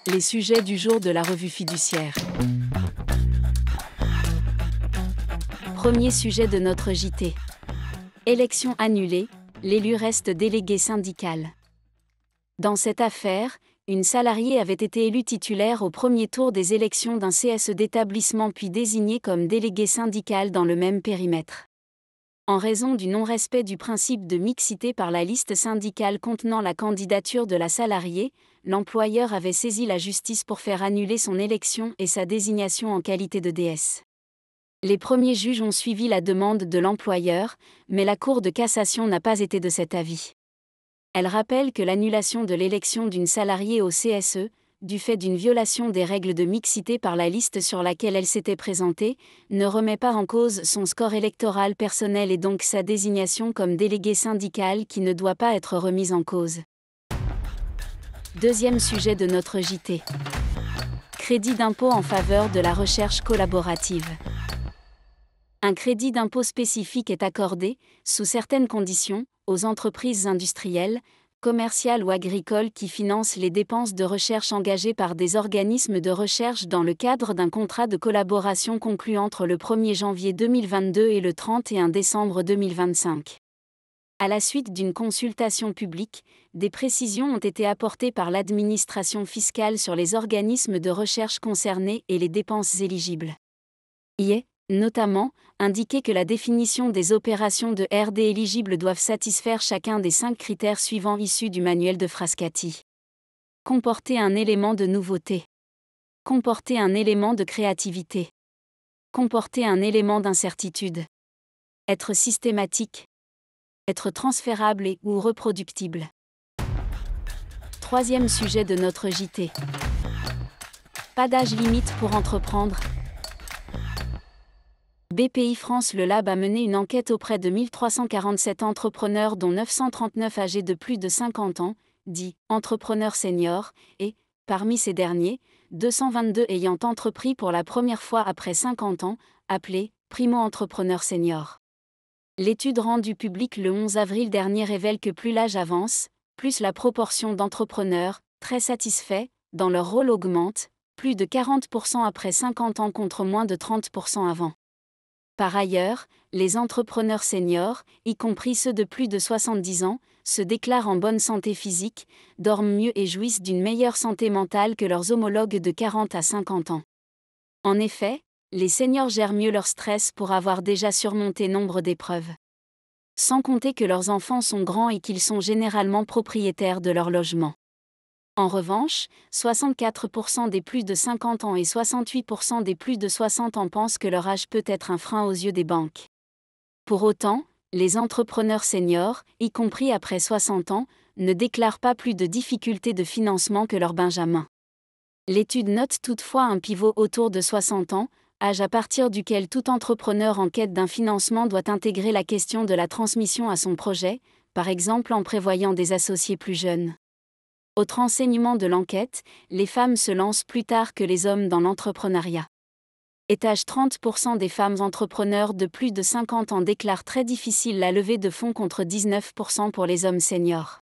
Les sujets du jour de la revue fiduciaire. Premier sujet de notre JT. Élection annulée, l'élu reste délégué syndical. Dans cette affaire, une salariée avait été élue titulaire au premier tour des élections d'un CSE d'établissement puis désignée comme délégué syndical dans le même périmètre. En raison du non-respect du principe de mixité par la liste syndicale contenant la candidature de la salariée, l'employeur avait saisi la justice pour faire annuler son élection et sa désignation en qualité de DS. Les premiers juges ont suivi la demande de l'employeur, mais la Cour de cassation n'a pas été de cet avis. Elle rappelle que l'annulation de l'élection d'une salariée au CSE, du fait d'une violation des règles de mixité par la liste sur laquelle elle s'était présentée, ne remet pas en cause son score électoral personnel et donc sa désignation comme délégué syndical qui ne doit pas être remise en cause. Deuxième sujet de notre JT. Crédit d'impôt en faveur de la recherche collaborative. Un crédit d'impôt spécifique est accordé, sous certaines conditions, aux entreprises industrielles, commerciales ou agricoles qui financent les dépenses de recherche engagées par des organismes de recherche dans le cadre d'un contrat de collaboration conclu entre le 1er janvier 2022 et le 31 décembre 2025. À la suite d'une consultation publique, des précisions ont été apportées par l'administration fiscale sur les organismes de recherche concernés et les dépenses éligibles. Y est, notamment, indiqué que la définition des opérations de RD éligibles doivent satisfaire chacun des 5 critères suivants issus du manuel de Frascati. Comporter un élément de nouveauté. Comporter un élément de créativité. Comporter un élément d'incertitude. Être systématique. Être transférable et ou reproductible. Troisième sujet de notre JT. Pas d'âge limite pour entreprendre. BPI France Le Lab a mené une enquête auprès de 1347 entrepreneurs dont 939 âgés de plus de 50 ans, dits entrepreneurs seniors, et, parmi ces derniers, 222 ayant entrepris pour la première fois après 50 ans, appelés primo-entrepreneurs seniors. L'étude rendue publique le 11 avril dernier révèle que plus l'âge avance, plus la proportion d'entrepreneurs, très satisfaits, dans leur rôle augmente, plus de 40% après 50 ans contre moins de 30% avant. Par ailleurs, les entrepreneurs seniors, y compris ceux de plus de 70 ans, se déclarent en bonne santé physique, dorment mieux et jouissent d'une meilleure santé mentale que leurs homologues de 40 à 50 ans. En effet, les seniors gèrent mieux leur stress pour avoir déjà surmonté nombre d'épreuves. Sans compter que leurs enfants sont grands et qu'ils sont généralement propriétaires de leur logement. En revanche, 64% des plus de 50 ans et 68% des plus de 60 ans pensent que leur âge peut être un frein aux yeux des banques. Pour autant, les entrepreneurs seniors, y compris après 60 ans, ne déclarent pas plus de difficultés de financement que leurs benjamins. L'étude note toutefois un pivot autour de 60 ans, âge à partir duquel tout entrepreneur en quête d'un financement doit intégrer la question de la transmission à son projet, par exemple en prévoyant des associés plus jeunes. Autre enseignement de l'enquête, les femmes se lancent plus tard que les hommes dans l'entrepreneuriat. Étage 30% des femmes entrepreneurs de plus de 50 ans déclarent très difficile la levée de fonds contre 19% pour les hommes seniors.